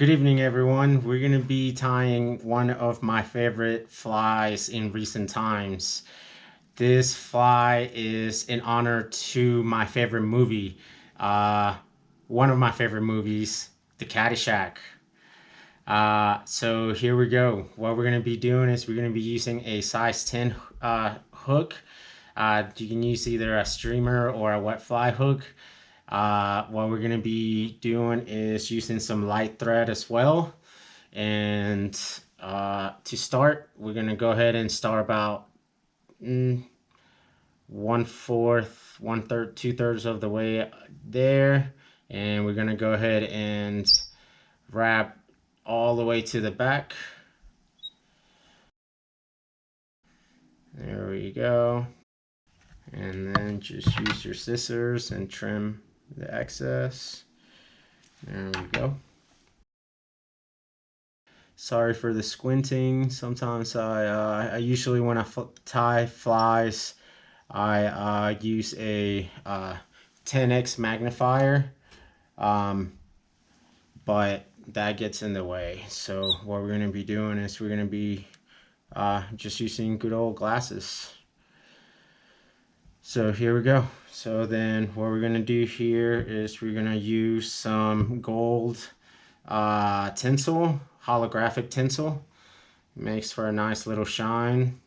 Good evening, everyone. We're going to be tying one of my favorite flies in recent times. This fly is in honor to my favorite movie, uh, one of my favorite movies, the Caddyshack. So here we go. What we're going to be doing is we're going to be using a size 10 hook. You can use either a streamer or a wet fly hook. What we're going to be doing is using some light thread as well. And to start, we're going to go ahead and start about 1/4, 1/3, 2/3 of the way there. And we're going to go ahead and wrap all the way to the back. There we go. And then just use your scissors and trim the excess. There we go. Sorry for the squinting. Sometimes I usually when I tie flies, I use a 10x magnifier, but that gets in the way. So what we're going to be doing is we're going to be just using good old glasses. So here we go. So then what we're going to do here is we're going to use some gold tinsel, holographic tinsel. It makes for a nice little shine,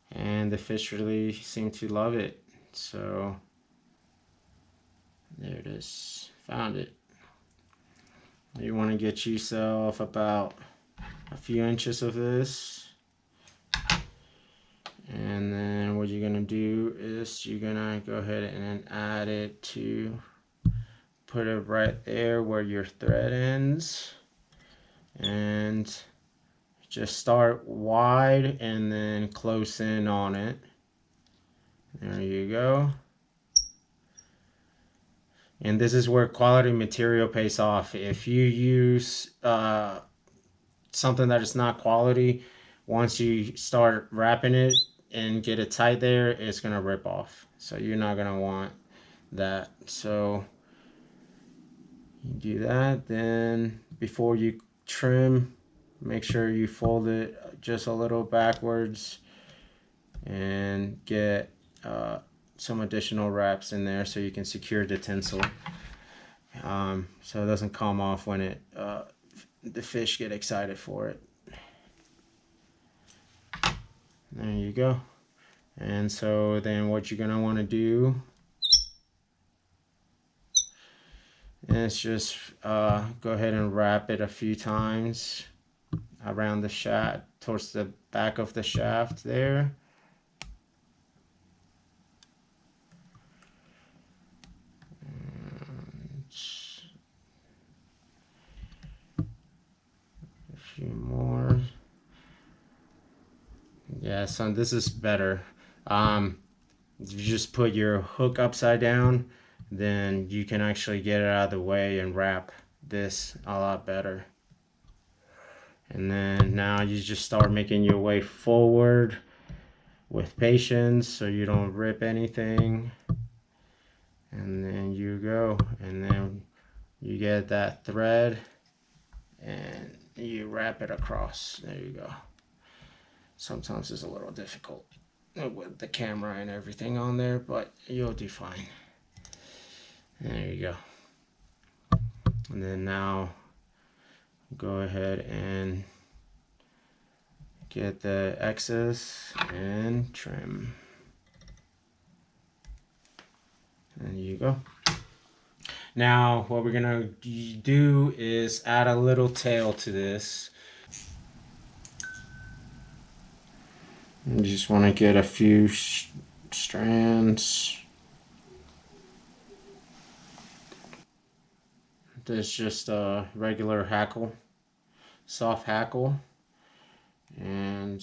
and the fish really seem to love it. So there it is, found it. You want to get yourself about a few inches of this, and then what you're gonna do is you're gonna go ahead and add it to put it right there where your thread ends, and just start wide and then close in on it. There you go. And this is where quality material pays off. If you use something that is not quality, once you start wrapping it and get it tight there, it's gonna rip off. So you're not gonna want that. So you do that. Then before you trim, make sure you fold it just a little backwards and get some additional wraps in there so you can secure the tinsel, so it doesn't come off when it the fish get excited for it. There you go. And so then what you're gonna want to do is just go ahead and wrap it a few times around the shaft, towards the back of the shaft there. A few more. Yeah, so this is better. If you just put your hook upside down, then you can actually get it out of the way and wrap this a lot better. And then now you just start making your way forward with patience so you don't rip anything. And then you go, and then you get that thread and you wrap it across. There you go. Sometimes it's a little difficult with the camera and everything on there, but you'll do fine. There you go. And then now go ahead and get the excess and trim. There you go. Now what we're gonna do is add a little tail to this. You just want to get a few strands. There's just a regular hackle, soft hackle, and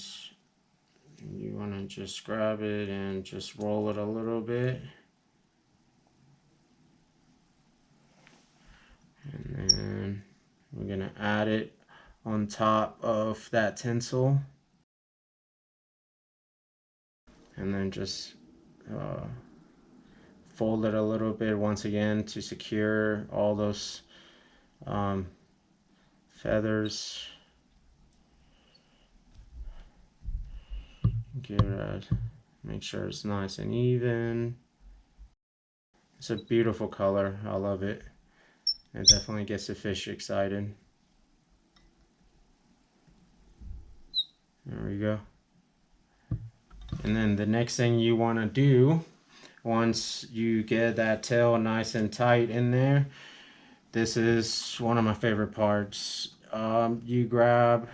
you want to just grab it and just roll it a little bit, and then we're gonna add it on top of that tinsel, and then just fold it a little bit once again to secure all those feathers. Give it make sure it's nice and even. It's a beautiful color. I love it. It definitely gets the fish excited. There we go. And then the next thing you want to do, once you get that tail nice and tight in there, this is one of my favorite parts. You grab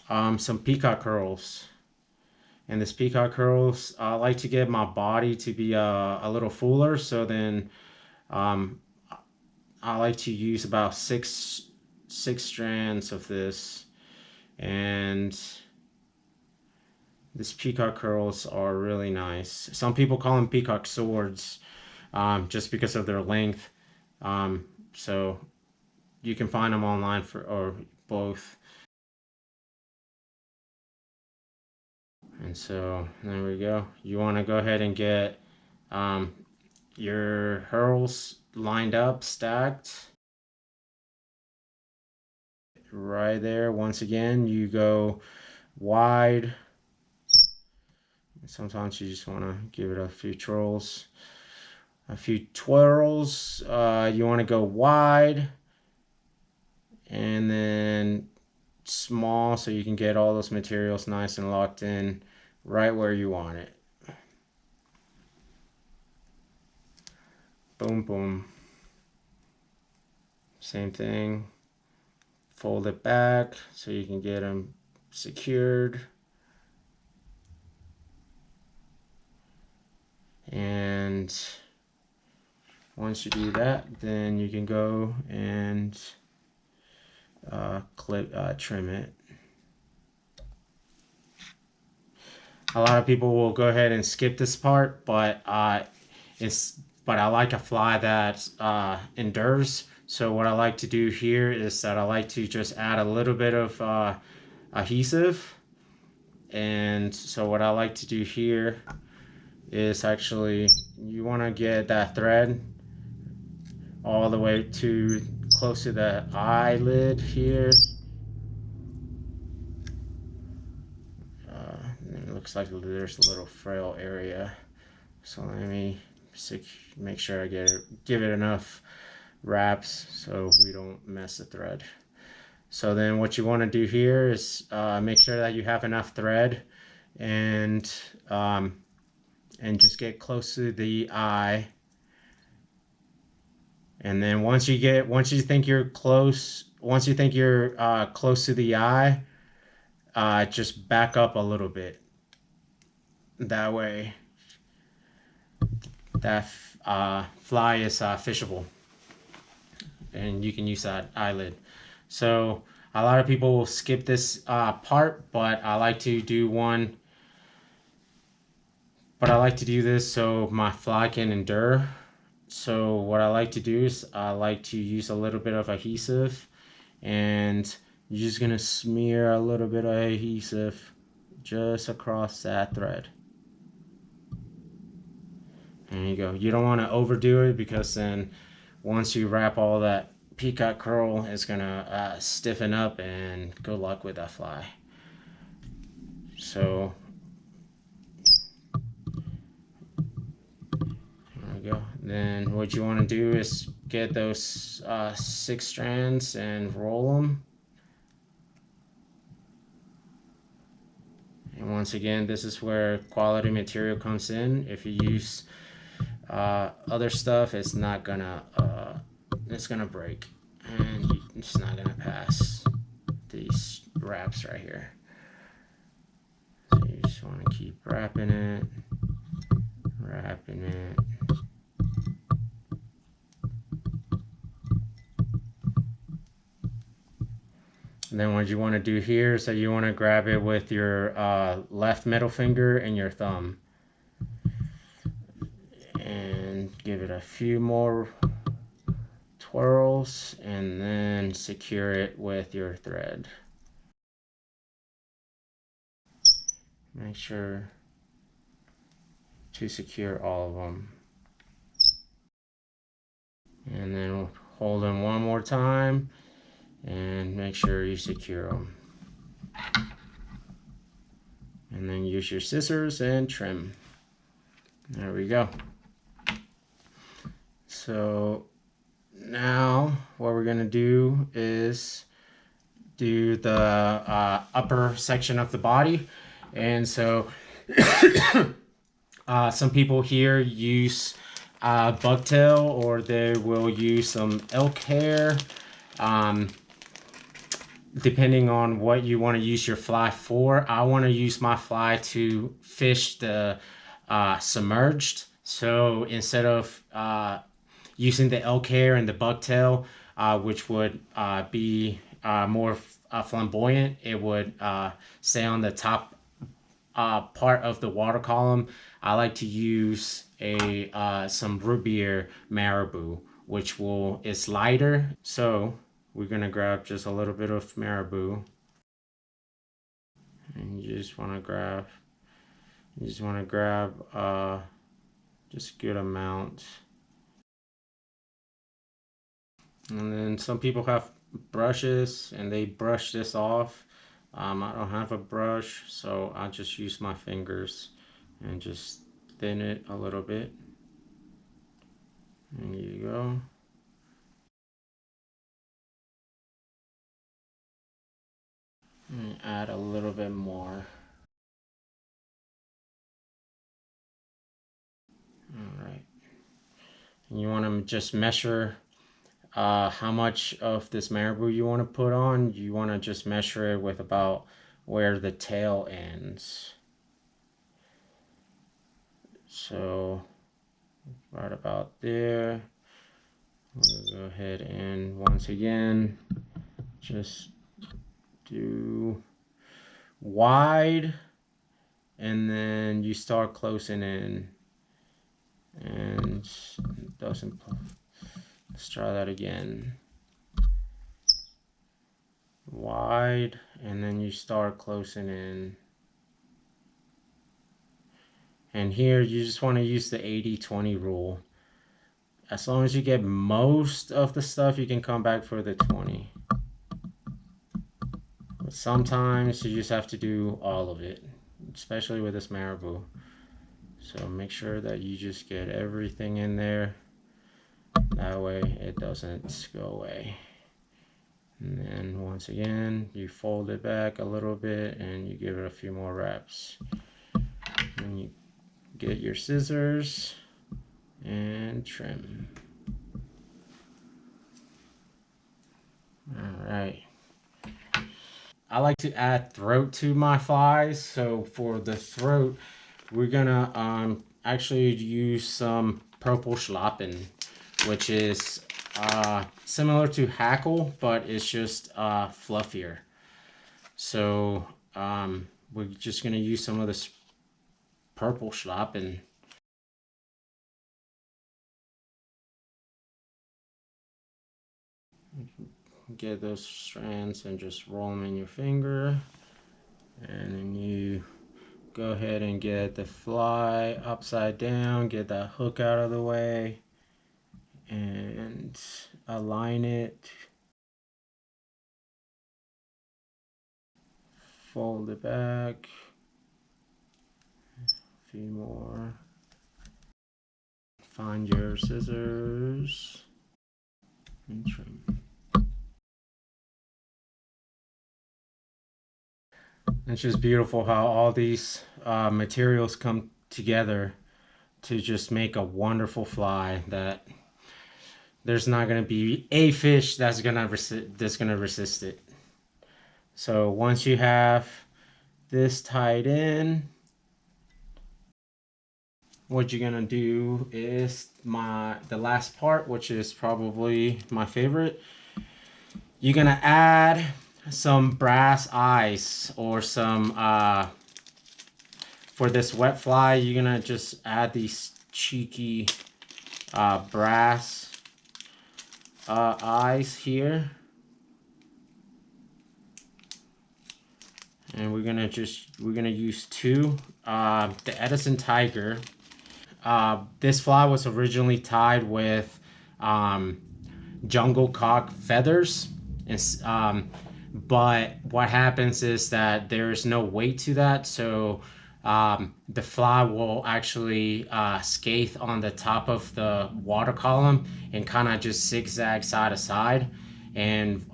some peacock curls. And this peacock curls, I like to get my body to be a little fuller. So then I like to use about six strands of this. And this peacock curls are really nice. Some people call them peacock swords just because of their length. So you can find them online or both. And so there we go. You want to go ahead and get your hurls lined up, stacked. Right there. Once again, you go wide. Sometimes you just want to give it a few twirls. You want to go wide and then small so you can get all those materials nice and locked in right where you want it. Boom, boom. Same thing. Fold it back so you can get them secured. And once you do that, then you can go and trim it. A lot of people will go ahead and skip this part, but I like a fly that endures. So what I like to do here is that I like to just add a little bit of adhesive. And so what I like to do here is actually, you want to get that thread all the way to close to the eyelid here. It looks like there's a little frail area. So let me make sure I give it enough wraps so we don't mess the thread. So then what you want to do here is make sure that you have enough thread and just get close to the eye. And then once you think you're close to the eye, just back up a little bit. That way that fly is fishable and you can use that eyelid. So a lot of people will skip this part, but I like to do this so my fly can endure. So what I like to do is I like to use a little bit of adhesive, and you're just gonna smear a little bit of adhesive just across that thread. There you go. You don't want to overdo it because then once you wrap all that peacock curl, it's gonna stiffen up, and good luck with that fly. So there we go. Then what you want to do is get those 6 strands and roll them. And once again, this is where quality material comes in. If you use other stuff, it's not gonna it's gonna break, and it's not gonna pass these wraps right here. So you just want to keep wrapping it. And then what you want to do here is that you want to grab it with your left middle finger and your thumb, and give it a few more twirls, and then secure it with your thread. Make sure to secure all of them, and then hold them one more time, and make sure you secure them. And then use your scissors and trim. There we go. So now what we're gonna do is do the upper section of the body. And so some people here use bucktail, or they will use some elk hair, depending on what you want to use your fly for. I want to use my fly to fish the submerged. So instead of using the elk hair and the bucktail, which would be more flamboyant, it would stay on the top part of the water column. I like to use some root beer marabou, which is lighter. So we're gonna grab just a little bit of marabou, and you just want to grab just a good amount. And then some people have brushes and they brush this off. I don't have a brush, so I'll just use my fingers and just thin it a little bit. And there you go. And add a little bit more. All right. And you want to just measure how much of this marabou you want to put on. You want to just measure it with about where the tail ends. So right about there. I'm gonna go ahead and once again just do wide, and then you start closing in, and it doesn't. Let's try that again. Wide, and then you start closing in. And here you just want to use the 80-20 rule. As long as you get most of the stuff, you can come back for the 20. But sometimes you just have to do all of it, especially with this marabou. So make sure that you just get everything in there. That way it doesn't go away. And then once again, you fold it back a little bit and you give it a few more wraps. And you get your scissors and trim. All right. I like to add throat to my flies. So for the throat, we're gonna actually use some purple schlappen, which is similar to hackle, but it's just fluffier. So we're just gonna use some of this purple schlappen. Get those strands and just roll them in your finger, and then you go ahead and get the fly upside down, get that hook out of the way, and align it, fold it back, a few more, find your scissors and trim. It's just beautiful how all these materials come together to just make a wonderful fly that there's not going to be a fish that's going to resist it. So once you have this tied in, what you're going to do is the last part, which is probably my favorite. You're going to add some brass eyes, or some for this wet fly, you're gonna just add these cheeky brass eyes here, and we're gonna use two. The Edson Tiger. This fly was originally tied with jungle cock feathers. But what happens is that there's no weight to that, so the fly will actually scathe on the top of the water column and kind of just zigzag side to side. And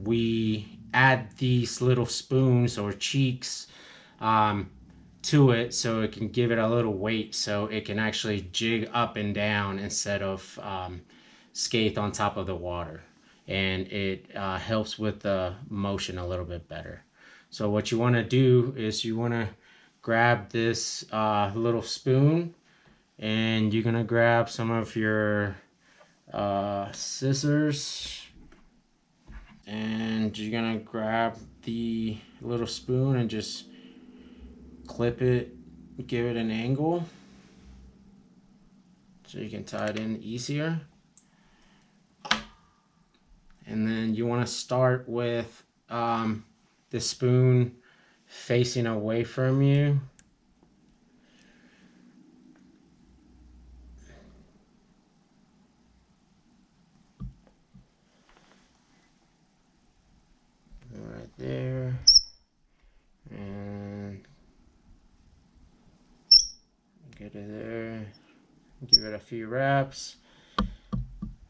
we add these little spoons or cheeks um, to it so it can give it a little weight so it can actually jig up and down instead of scathe on top of the water, and it helps with the motion a little bit better. So what you want to do is you want to grab this little spoon, and you're gonna grab some of your scissors, and you're gonna grab the little spoon and just clip it, give it an angle so you can tie it in easier. And then you want to start with the spoon facing away from you. Right there. And get it there. Give it a few wraps.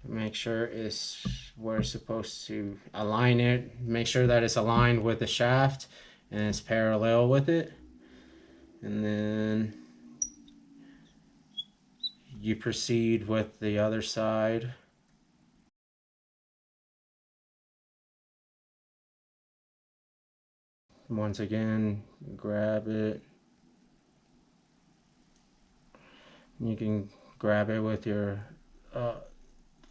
Make sure it's where it's supposed to align it. Make sure that it's aligned with the shaft and it's parallel with it. And then you proceed with the other side. Once again, grab it. You can grab it with your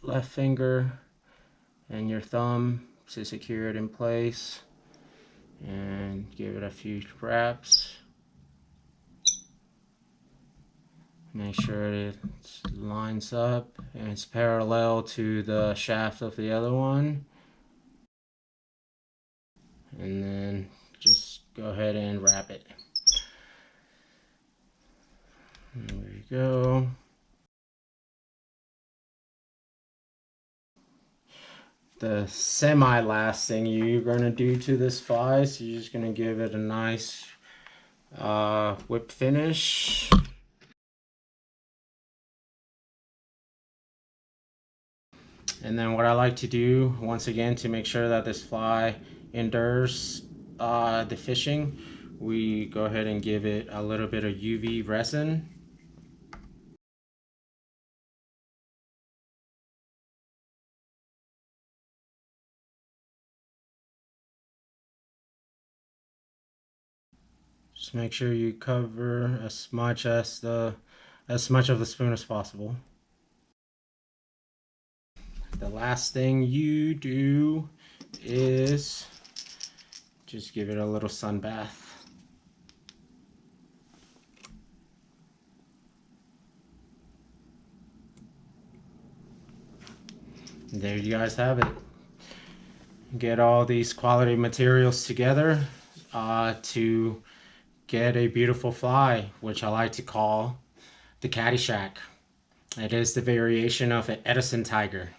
left finger and your thumb to secure it in place, and give it a few wraps. Make sure it lines up and it's parallel to the shaft of the other one. And then just go ahead and wrap it. There we go. The semi last thing you're going to do to this fly is you're just going to give it a nice whip finish. And then what I like to do, once again, to make sure that this fly endures the fishing, we go ahead and give it a little bit of UV resin. Just make sure you cover as much of the spoon as possible. The last thing you do is just give it a little sun bath. There you guys have it. Get all these quality materials together to get a beautiful fly, which I like to call the Caddyshack. It is the variation of an Edson tiger.